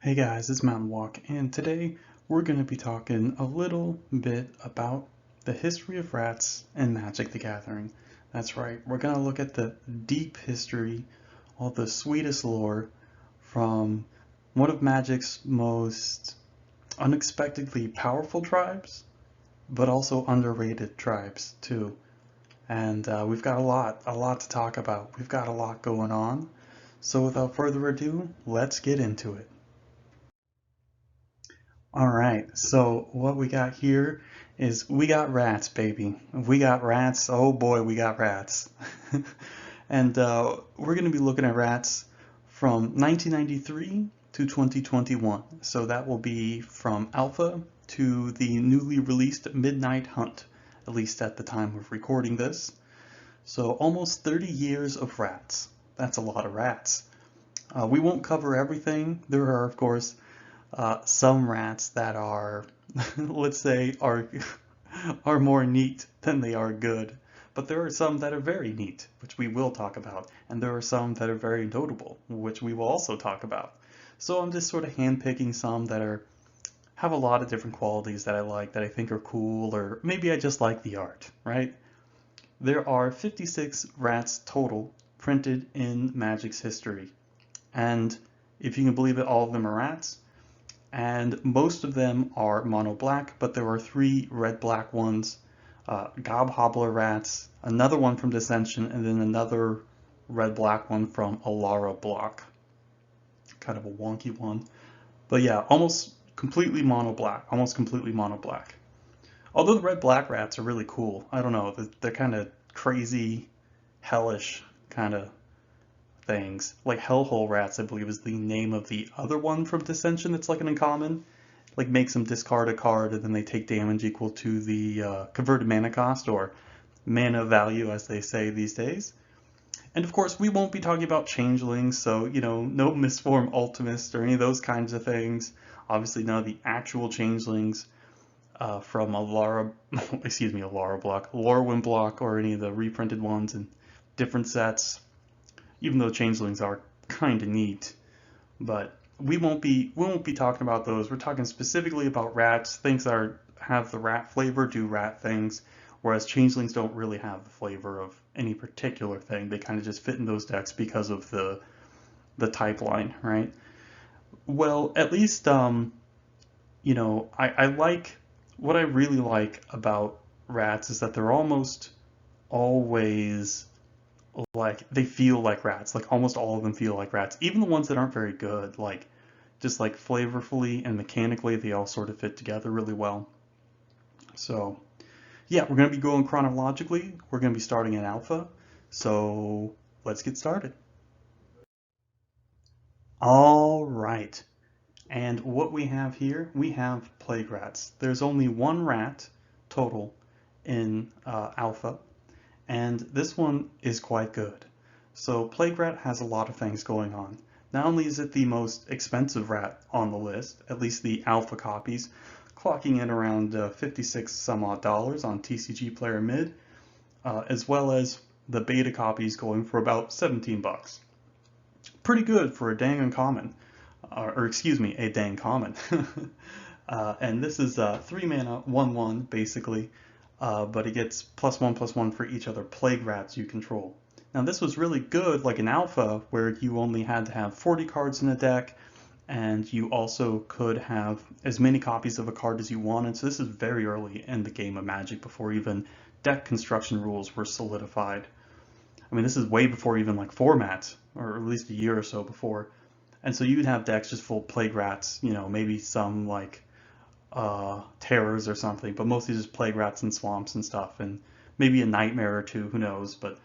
Hey guys, it's Mountain Walk, and today we're going to be talking a little bit about the history of rats and Magic the Gathering. That's right, we're going to look at the deep history, all the sweetest lore from one of Magic's most unexpectedly powerful tribes, but also underrated tribes too. And we've got a lot to talk about. We've got a lot going on. So without further ado, let's get into it. All right, so what we got here is we got rats, baby. We got rats. Oh boy, we got rats. And we're going to be looking at rats from 1993 to 2021. So that will be from Alpha to the newly released Midnight Hunt, at least at the time of recording this. So almost 30 years of rats. That's a lot of rats. We won't cover everything. There are, of course, some rats that are, let's say, are more neat than they are good. But there are some that are very neat, which we will talk about, and there are some that are very notable, which we will also talk about. So I'm just sort of handpicking some that have a lot of different qualities that I like, that I think are cool, or maybe I just like the art, right? There are 56 rats total printed in Magic's history, and if you can believe it, all of them are rats. And most of them are mono black, but there are three red black ones, gobhobbler rats, another one from Dissension, and then another red black one from Alara block. Kind of a wonky one. But yeah, almost completely mono black, almost completely mono black. Although the red black rats are really cool. I don't know, they're kind of crazy, hellish kind of things. Like Hellhole Rats, I believe, is the name of the other one from Dissension that's like an uncommon. Like makes them discard a card and then they take damage equal to the converted mana cost, or mana value as they say these days. And of course, we won't be talking about changelings, so no misform ultimist or any of those kinds of things. Obviously, none of the actual changelings from Alara, excuse me, Alara block, Lorwyn block, or any of the reprinted ones in different sets. Even though changelings are kind of neat, but we won't be talking about those. We're talking specifically about rats, things that have the rat flavor, do rat things, whereas changelings don't really have the flavor of any particular thing. They kind of just fit in those decks because of the type line, right? Well, at least I like, what I really like about rats is that they're almost always like, they feel like rats. Like almost all of them feel like rats, even the ones that aren't very good. Like just like flavorfully and mechanically, they all sort of fit together really well. So yeah, we're going to be going chronologically. We're going to be starting in alpha. So let's get started. All right. And what we have here, we have plague rats. There's only one rat total in alpha, and this one is quite good. So plague rat has a lot of things going on. Not only is it the most expensive rat on the list, at least the alpha copies, clocking in around 56 some odd dollars on TCG Player Mid, as well as the beta copies going for about 17 bucks. Pretty good for a dang uncommon, or excuse me, a dang common. And this is 3 mana, 1/1 basically, but it gets +1/+1 for each other plague rats you control. Now this was really good, like in alpha, where you only had to have 40 cards in a deck, and you also could have as many copies of a card as you wanted. So this is very early in the game of Magic, before even deck construction rules were solidified. I mean, this is way before even like formats, or at least a year or so before. And so you'd have decks just full of plague rats, maybe some like terrors or something, but mostly just plague rats and swamps and stuff, and maybe a nightmare or two, who knows. But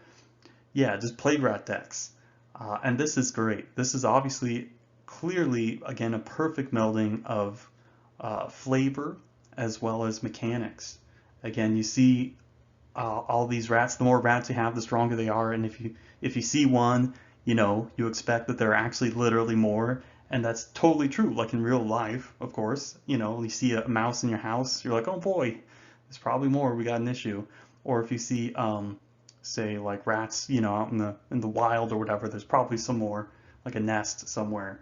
yeah, just plague rat decks. And this is great. This is obviously, clearly, again, a perfect melding of flavor as well as mechanics. Again, you see all these rats. The more rats you have, the stronger they are. And if you see one, you expect that there are actually literally more. And that's totally true. Like in real life, of course, you see a mouse in your house, you're like, oh boy, there's probably more. We got an issue. Or if you see, say, like rats, out in the wild or whatever, there's probably some more, like a nest somewhere.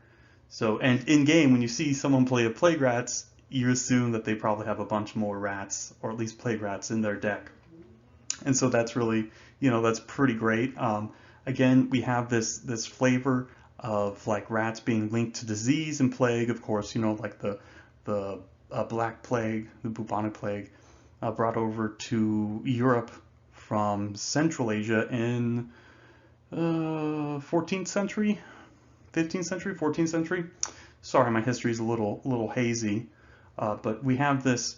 So, and in game, when you see someone play a plague rats, you assume that they probably have a bunch more rats, or at least plague rats in their deck. And so that's really, that's pretty great. Again, we have this flavor of like rats being linked to disease and plague, of course, like the Black Plague, the bubonic plague, brought over to Europe from Central Asia in 14th century, 15th century, 14th century. Sorry, my history is a little hazy, but we have this.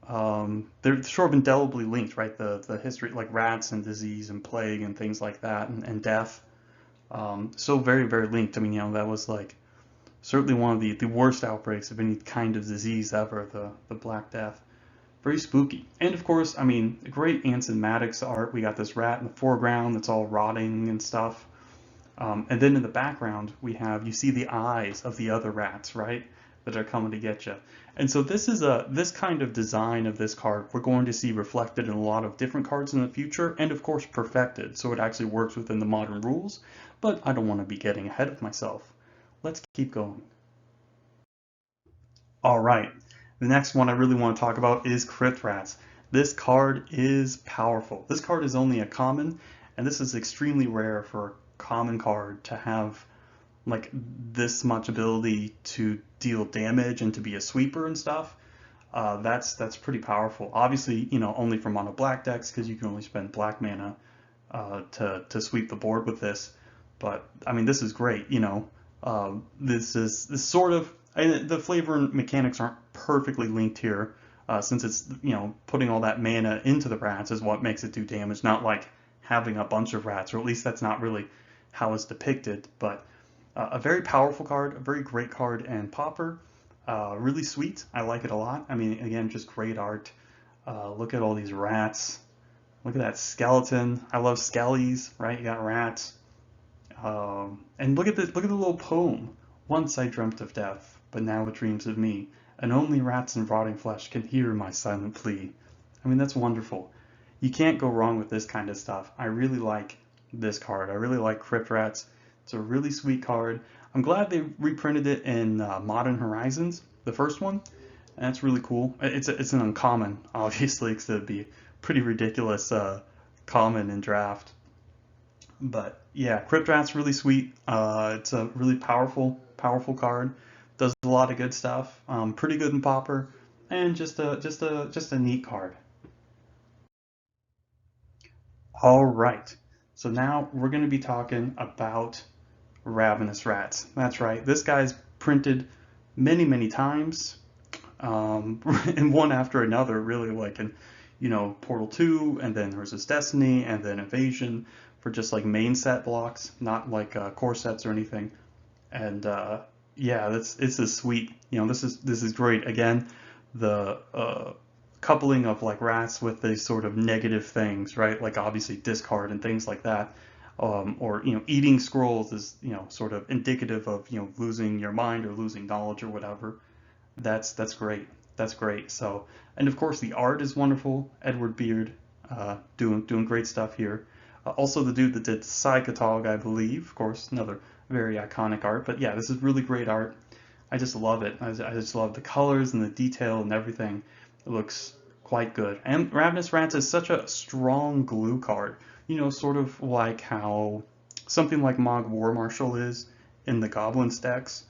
They're sort of indelibly linked, right? The history, like rats and disease and plague and things like that, and death. So very, very linked. I mean, that was like certainly one of the worst outbreaks of any kind of disease ever, the Black Death. Very spooky. And of course, I mean, great Anson Maddox art. We got this rat in the foreground that's all rotting and stuff. And then in the background, you see the eyes of the other rats, right? That are coming to get you. And so this kind of design of this card we're going to see reflected in a lot of different cards in the future, and of course perfected, so it actually works within the modern rules. But I don't want to be getting ahead of myself. Let's keep going. All right, the next one I really want to talk about is Crypt Rats. This card is powerful. This card is only a common, and this is extremely rare for a common card to have like this much ability to deal damage and to be a sweeper and stuff. That's pretty powerful. Obviously, only for mono black decks because you can only spend black mana to sweep the board with this. But I mean, this is great. This sort of, and the flavor and mechanics aren't perfectly linked here, since it's putting all that mana into the rats is what makes it do damage, not like having a bunch of rats, or at least that's not really how it's depicted. But a very powerful card, a very great card, and Pauper, really sweet. I like it a lot. I mean, again, just great art. Look at all these rats. Look at that skeleton. I love skellies, right? You got rats. And look at this. Look at the little poem. Once I dreamt of death, but now it dreams of me, and only rats and rotting flesh can hear my silent plea. I mean, that's wonderful. You can't go wrong with this kind of stuff. I really like this card. I really like Crypt Rats. It's a really sweet card. I'm glad they reprinted it in Modern Horizons, the first one. And that's really cool. It's an uncommon, obviously, because it'd be pretty ridiculous common in draft. But yeah, Crypt Rat's really sweet. It's a really powerful card. Does a lot of good stuff. Pretty good in Pauper, and just a neat card. All right. So now we're going to be talking about Ravenous Rats. That's right. This guy's printed many times, and one after another, really, like in, Portal 2, and then there's his Destiny, and then Invasion for just like main set blocks, not like core sets or anything. And yeah, this is sweet. This is great. Again, the coupling of like rats with these sort of negative things, right? Like obviously discard and things like that. Or eating scrolls is sort of indicative of losing your mind or losing knowledge or whatever. That's great. That's great. So, and of course the art is wonderful. Edward Beard doing great stuff here. Also the dude that did Psychotog, I believe. Of course, another very iconic art. But yeah, this is really great art. I just love it. I just love the colors and the detail and everything. It looks quite good. And Ravenous Rats is such a strong glue card. Sort of like how something like Mog War Marshal is in the Goblin decks,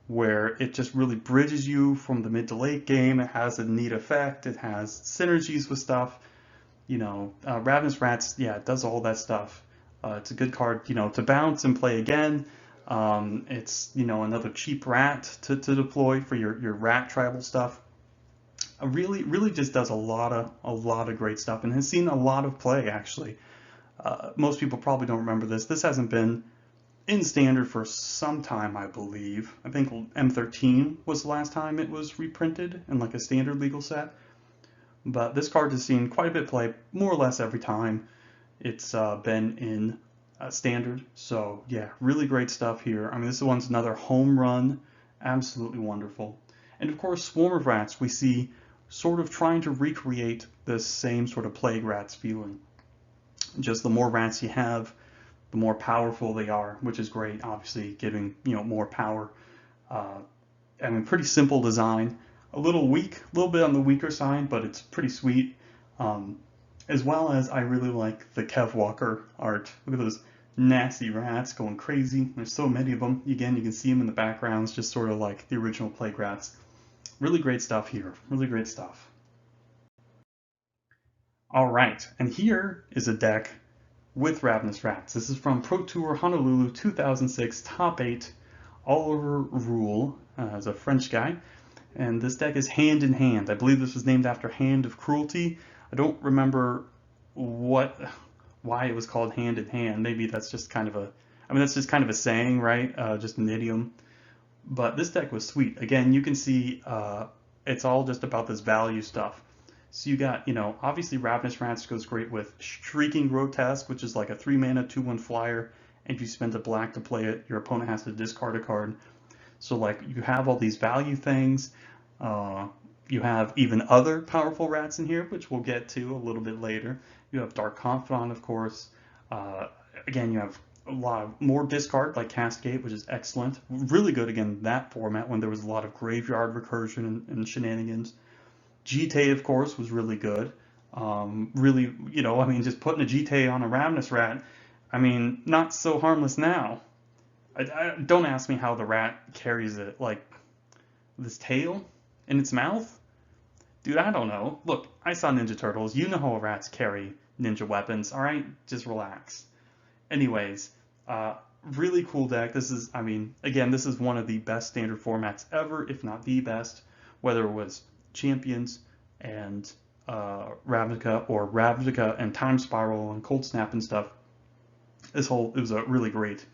where it just really bridges you from the mid to late game. It has a neat effect. It has synergies with stuff. Ravenous Rats, yeah, it does all that stuff. It's a good card, to bounce and play again. It's, another cheap rat to deploy for your rat tribal stuff. Really just does a lot of great stuff and has seen a lot of play actually. Most people probably don't remember this. This hasn't been in standard for some time, I believe. I think M13 was the last time it was reprinted in like a standard legal set. But this card has seen quite a bit of play, more or less every time it's been in standard. So yeah, really great stuff here. I mean, this one's another home run, absolutely wonderful. And of course, Swarm of Rats, we see sort of trying to recreate the same sort of Plague Rats feeling. Just the more rats you have, the more powerful they are, which is great, obviously giving more power I mean, pretty simple design, a little weak, a little bit on the weaker side, but it's pretty sweet. Um, as well as I really like the Kev Walker art. Look at those nasty rats going crazy. There's so many of them. Again, you can see them in the backgrounds, just sort of like the original plague rats. Really great stuff here. Really great stuff. All right, and here is a deck with Ravenous Rats. This is from Pro Tour Honolulu 2006, top 8, Oliver Rule, as a French guy. And this deck is Hand in Hand. I believe this was named after Hand of Cruelty. I don't remember why it was called Hand in Hand. Maybe that's just kind of a, I mean, that's just kind of a saying, right? Just an idiom. But this deck was sweet. Again, you can see it's all just about this value stuff. So you got, obviously Ravenous Rats goes great with Shrieking Grotesque, which is like a 3-mana 2/1 flyer. And if you spend a black to play it, your opponent has to discard a card. So like you have all these value things. You have even other powerful rats in here, which we'll get to a little bit later. You have Dark Confidant, of course. Again, you have a lot of more discard, like Cascade, which is excellent. Really good, again, that format when there was a lot of graveyard recursion and shenanigans. GT, of course, was really good. Really, I mean, just putting a GT on a Ravenous Rat, I mean, not so harmless now. Don't ask me how the rat carries it, like this tail in its mouth. Dude, I don't know. Look, I saw Ninja Turtles. You know how rats carry ninja weapons, all right? Just relax. Anyways, really cool deck. This is, I mean, again, this is one of the best standard formats ever, if not the best, whether it was Champions and Ravnica or Ravnica and Time Spiral and Cold Snap and stuff. It was a really great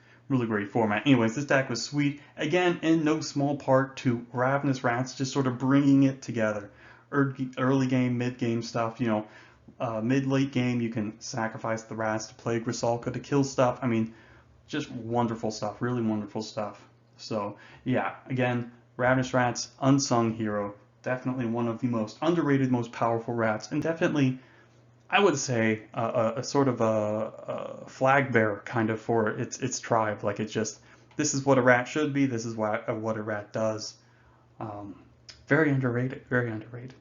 format. Anyways, this deck was sweet. Again, in no small part to Ravenous Rats just sort of bringing it together. Early game, mid game stuff, mid-late game you can sacrifice the rats to play Grisalka to kill stuff. I mean, just wonderful stuff, really wonderful stuff. So yeah, again, Ravenous Rats, unsung hero. Definitely one of the most underrated, most powerful rats, and definitely I would say a sort of a flag bearer kind of for its tribe. Like it's just, this is what a rat should be. This is what a rat does. Um, very underrated. Very underrated.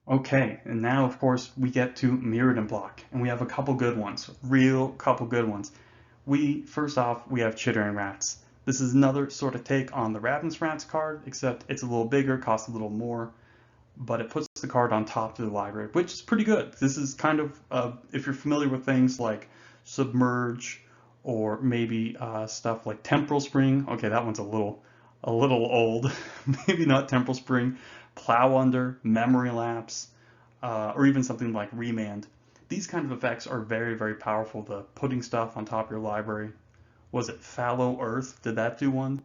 Okay, and now of course we get to Mirrodin block, and we have a couple good ones. Real couple good ones. First off we have Chittering Rats. This is another sort of take on the Ravenous Rats card, except it's a little bigger, costs a little more, but it puts the card on top of the library, which is pretty good. This is kind of, if you're familiar with things like Submerge or maybe stuff like Temporal Spring. Okay, that one's a little old. Maybe not Temporal Spring. Plow Under, Memory Lapse, or even something like Remand. These kind of effects are very, very powerful. The putting stuff on top of your library. Was it Fallow Earth? Did that do one?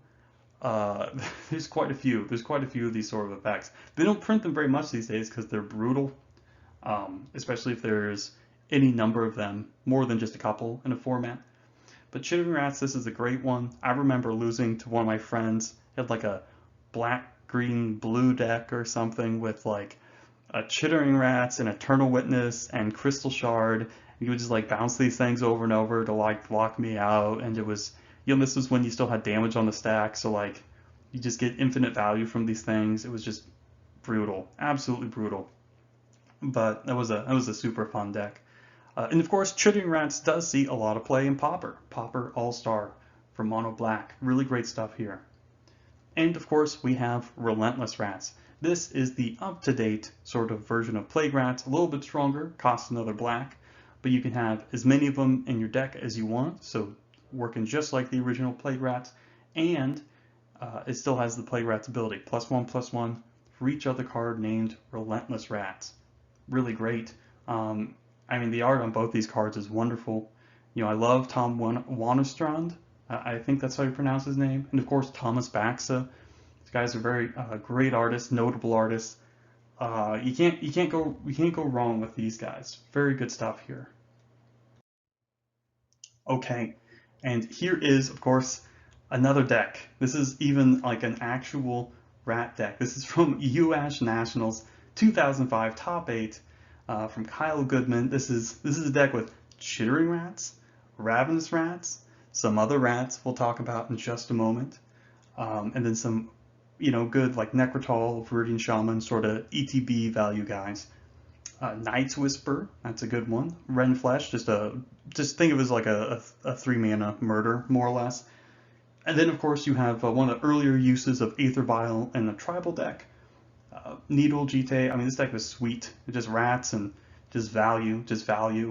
Uh, there's quite a few. There's quite a few of these sort of effects. They don't print them very much these days because they're brutal, especially if there's any number of them, more than just a couple in a format. But Chittering Rats, this is a great one. I remember losing to one of my friends. He had like a black, green, blue deck or something with like a Chittering Rats and Eternal Witness and Crystal Shard. You would just like bounce these things over and over to like lock me out, and it was, this was when you still had damage on the stack, so like you just get infinite value from these things. It was just brutal, absolutely brutal. But that was a super fun deck. And of course, Chittering Rats does see a lot of play in Pauper All Star for Mono Black. Really great stuff here. And of course, we have Relentless Rats. This is the up-to-date sort of version of Plague Rats, a little bit stronger, costs another black, but you can have as many of them in your deck as you want, so working just like the original Plague Rats, and it still has the Plague Rats ability, +1/+1 for each other card named Relentless Rats. Really great. I mean, the art on both these cards is wonderful. I love Tom Wannerstrand. I think that's how you pronounce his name. And of course, Thomas Baxa. These guys are very great artists, notable artists. You can't go wrong with these guys. Very good stuff here. Okay, and here is, of course, another deck. This is even like an actual rat deck. This is from UAsh Nationals 2005 Top 8 from Kyle Goodman. This is a deck with Chittering Rats, Ravenous Rats, some other rats we'll talk about in just a moment. and then some, good like Necrotal, Viridian Shaman, sort of ETB value guys. Night's Whisper, that's a good one. Ren Flesh, just think of it as like a 3 mana murder, more or less. And then of course you have one of the earlier uses of Aether Vial in a tribal deck. Needle GT, I mean this deck was sweet. It just rats and just value,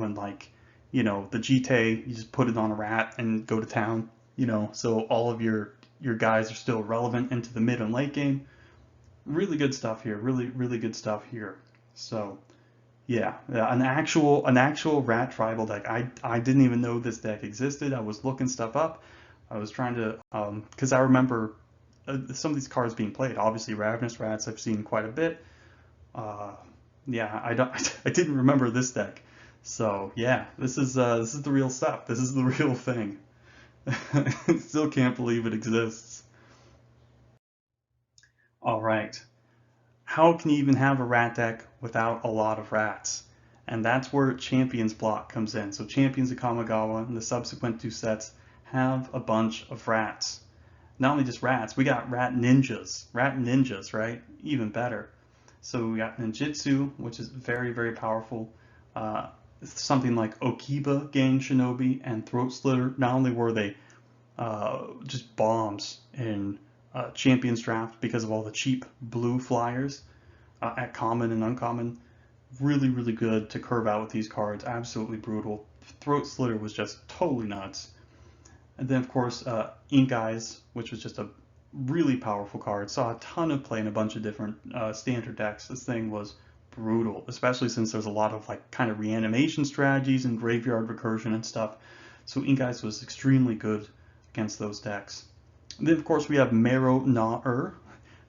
and like, the GT, you just put it on a rat and go to town, so all of your guys are still relevant into the mid and late game. Really good stuff here, really good stuff here. So yeah, an actual rat tribal deck. I didn't even know this deck existed. I was looking stuff up. I was trying to because I remember some of these cards being played. Obviously, Ravenous Rats I've seen quite a bit. Uh, yeah, I don't I didn't remember this deck. So yeah, this is the real stuff. This is the real thing. Still can't believe it exists. All right. How can you even have a rat deck without a lot of rats? And that's where Champions block comes in. So Champions of Kamigawa and the subsequent two sets have a bunch of rats. Not only just rats, we got rat ninjas, right? Even better. So we got ninjutsu, which is very powerful. Uh, Something like Okiba gained Shinobi and Throat Slitter. Not only were they just bombs in Champions Draft because of all the cheap blue flyers at common and uncommon. Really good to curve out with these cards. Absolutely brutal. Throat Slitter was just totally nuts. And then, of course, Ink Eyes, which was just a really powerful card. Saw a ton of play in a bunch of different standard decks. This thing was brutal, especially since there's a lot of like kind of reanimation strategies and graveyard recursion and stuff. So Ink Eyes was extremely good against those decks. And then, of course, we have Marrow Gnawer.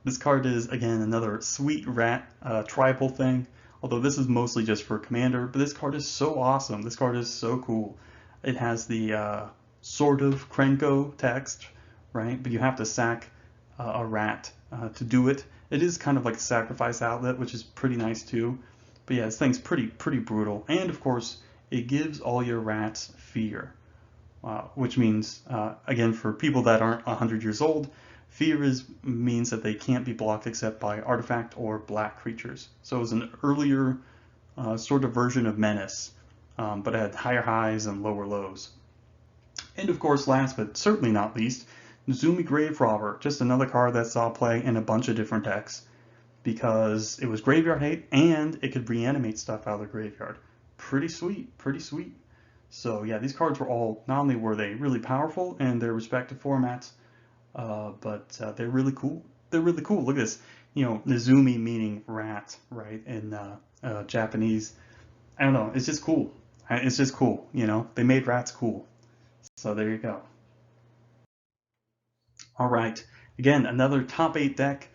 This card is, again, another sweet rat tribal thing, although this is mostly just for commander, but this card is so awesome. This card is so cool. It has the sort of Krenko text, right? But you have to sack a rat to do it. It is kind of like a sacrifice outlet, which is pretty nice too. But yeah, this thing's pretty brutal. And of course, it gives all your rats fear. Which means, again, for people that aren't 100 years old, fear means that they can't be blocked except by artifact or black creatures. So it was an earlier sort of version of menace, but it had higher highs and lower lows. And of course, last but certainly not least, Nezumi Grave Robber, just another card that saw play in a bunch of different decks because it was graveyard hate and it could reanimate stuff out of the graveyard. Pretty sweet. So yeah, these cards were all, not only were they really powerful in their respective formats, but they're really cool. They're really cool. Look at this, Nezumi meaning rat, right? In Japanese. I don't know. It's just cool. It's just cool. They made rats cool. So there you go. All right. Again, another top 8 deck.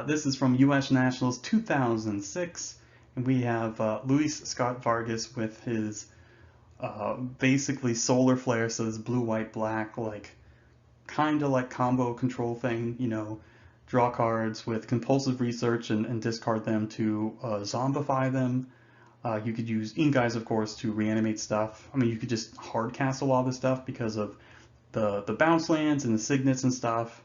This is from US Nationals 2006. And we have Luis Scott Vargas with his basically solar flare, so this blue, white, black, like kind of like combo control thing, draw cards with compulsive research and discard them to zombify them. You could use Ink Eyes, of course, to reanimate stuff. I mean, you could just hard cast a lot of this stuff because of the bounce lands and the signets and stuff.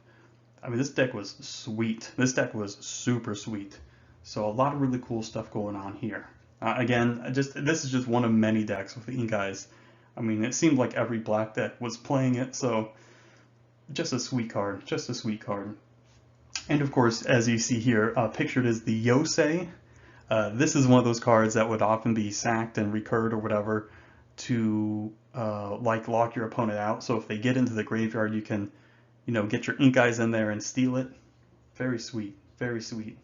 I mean, this deck was sweet. This deck was super sweet. So a lot of really cool stuff going on here. Again, this is just one of many decks with the Ink Eyes. I mean, it seemed like every black deck was playing it, so just a sweet card, And of course, as you see here, pictured is the Yosei. This is one of those cards that would often be sacked and recurred or whatever to like lock your opponent out. So if they get into the graveyard, you can, get your Ink Eyes in there and steal it. Very sweet, very sweet.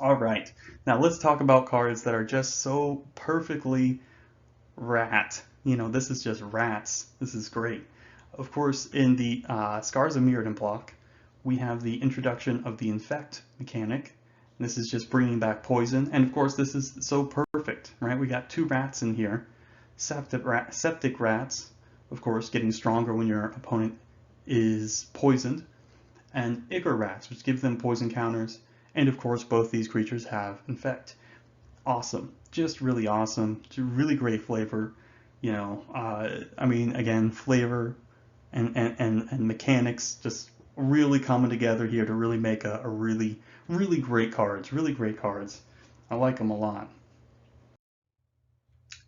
All right, now let's talk about cards that are just so perfectly rat. This is just rats. This is great. Of course, in the Scars of Mirrodin block, we have the introduction of the Infect mechanic. This is just bringing back poison, and of course, this is so perfect, right? We got 2 rats in here. Septic rats, of course, getting stronger when your opponent is poisoned, and Ichor rats, which give them poison counters. And of course, both these creatures have Infect. Awesome, just really awesome, really great flavor. I mean, again, flavor and mechanics just really coming together here to really make a really great cards, really great cards. I like them a lot.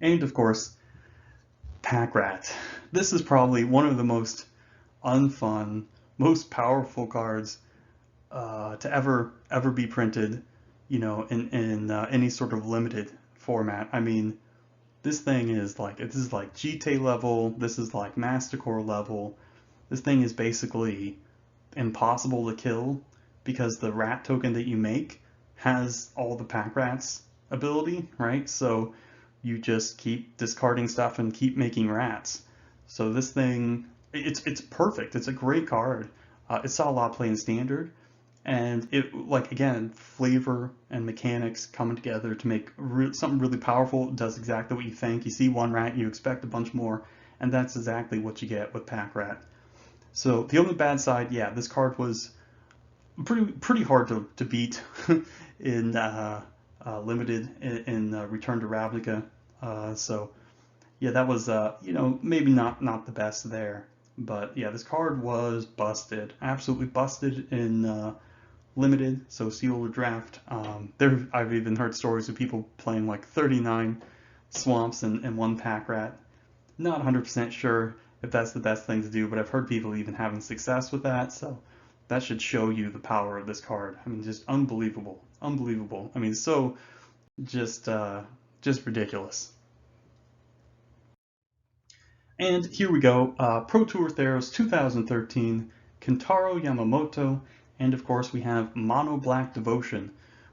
And of course, Pack Rat. This is probably one of the most unfun, most powerful cards to ever be printed, in any sort of limited format. I mean, this is like GT level. This is like Mastercore level. This thing is basically impossible to kill because the rat token that you make has all the pack rats ability, right? So you just keep discarding stuff and keep making rats. So this thing, it's perfect. It's a great card. It saw a lot of play in standard, and it, like, again, flavor and mechanics coming together to make something really powerful. It does exactly what you think. You see one rat, you expect a bunch more, and that's exactly what you get with Pack Rat. So the only bad side, yeah, this card was pretty hard to beat in limited in Return to Ravnica. So yeah, that was maybe not the best there, but yeah, this card was busted, absolutely busted in limited. So Seal or Draft. There, I've even heard stories of people playing like 39 swamps and one pack rat. Not 100% sure if that's the best thing to do, but I've heard people even having success with that. So that should show you the power of this card. I mean, just unbelievable, unbelievable. I mean, so just just ridiculous. And here we go, Pro Tour Theros 2013, Kentaro Yamamoto, and of course we have Mono Black Devotion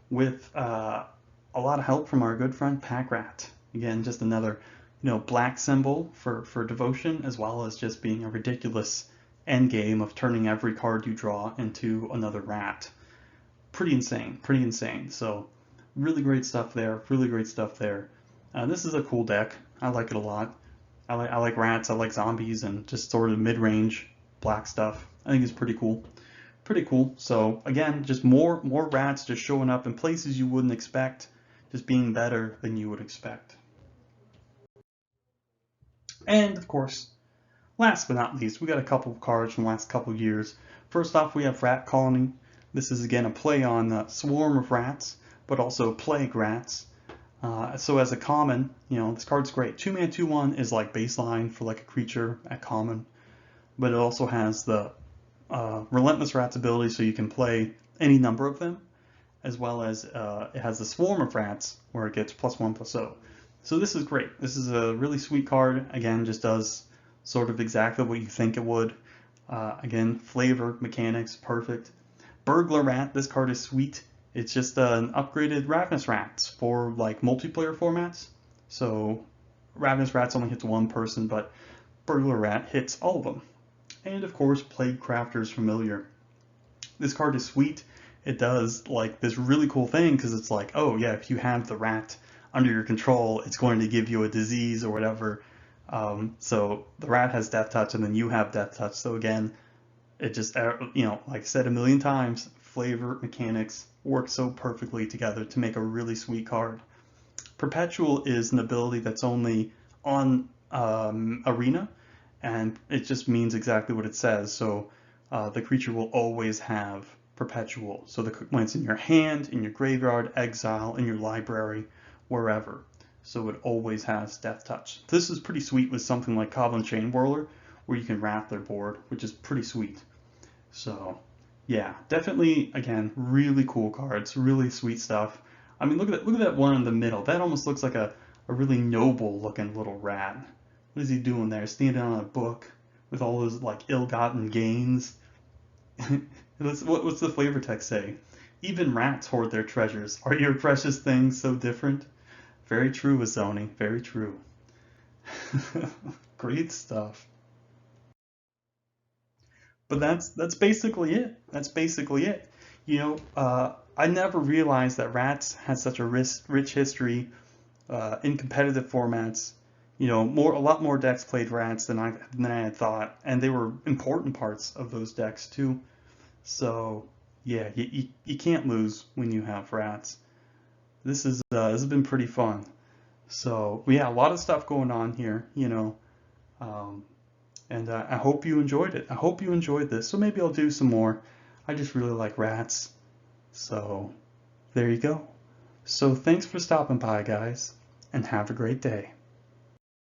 with a lot of help from our good friend Packrat. Again, just another black symbol for devotion, as well as just being a ridiculous end game of turning every card you draw into another rat. Pretty insane, pretty insane. So really great stuff there, really great stuff there. This is a cool deck. I like it a lot. I like rats, I like zombies, and just sort of mid-range black stuff. I think it's pretty cool. Pretty cool. So again, just more rats just showing up in places you wouldn't expect, just being better than you would expect. And of course, last but not least, we got a couple of cards from the last couple of years. First off, we have Rat Colony. This is again a play on Swarm of Rats, but also Plague Rats. So as a common, this card's great. 2-mana 2/1 is like baseline for like a creature at common, but it also has the Relentless Rats ability, so you can play any number of them, as well as it has the Swarm of Rats, where it gets +1/+0. So this is great. This is a really sweet card. Again, just does sort of exactly what you think it would. Again, flavor, mechanics, perfect. Burglar Rat, this card is sweet. It's just an upgraded Ravenous Rats for like multiplayer formats. So Ravenous Rats only hits one person, but Burglar Rat hits all of them. And of course, Plague Crafter's Familiar. This card is sweet. It does like this really cool thing because it's like, oh yeah, if you have the rat under your control, it's going to give you a disease or whatever. So the rat has Death Touch, and then you have Death Touch. So again, it just, like I said a million times, flavor, mechanics work so perfectly together to make a really sweet card. Perpetual is an ability that's only on Arena, and it just means exactly what it says. So the creature will always have Perpetual. So when it's in your hand, in your graveyard, exile, in your library, wherever. So it always has Death Touch. This is pretty sweet with something like Goblin Chain Whirler, where you can wrap their board, which is pretty sweet. So yeah, definitely, again, really cool cards, really sweet stuff. I mean, look at that one in the middle. That almost looks like a really noble looking little rat. What is he doing there? Standing on a book with all those like ill-gotten gains. What's the flavor text say? Even rats hoard their treasures. Are your precious things so different? Very true, Azoni. Very true. Great stuff. But that's basically it. That's basically it. I never realized that rats had such a rich history in competitive formats. A lot more decks played rats than I had thought, and they were important parts of those decks too. So yeah, you can't lose when you have rats. This has been pretty fun. So yeah, a lot of stuff going on here. Um, And I hope you enjoyed it. I hope you enjoyed this. So maybe I'll do some more. I just really like rats. So there you go. So thanks for stopping by, guys, and have a great day.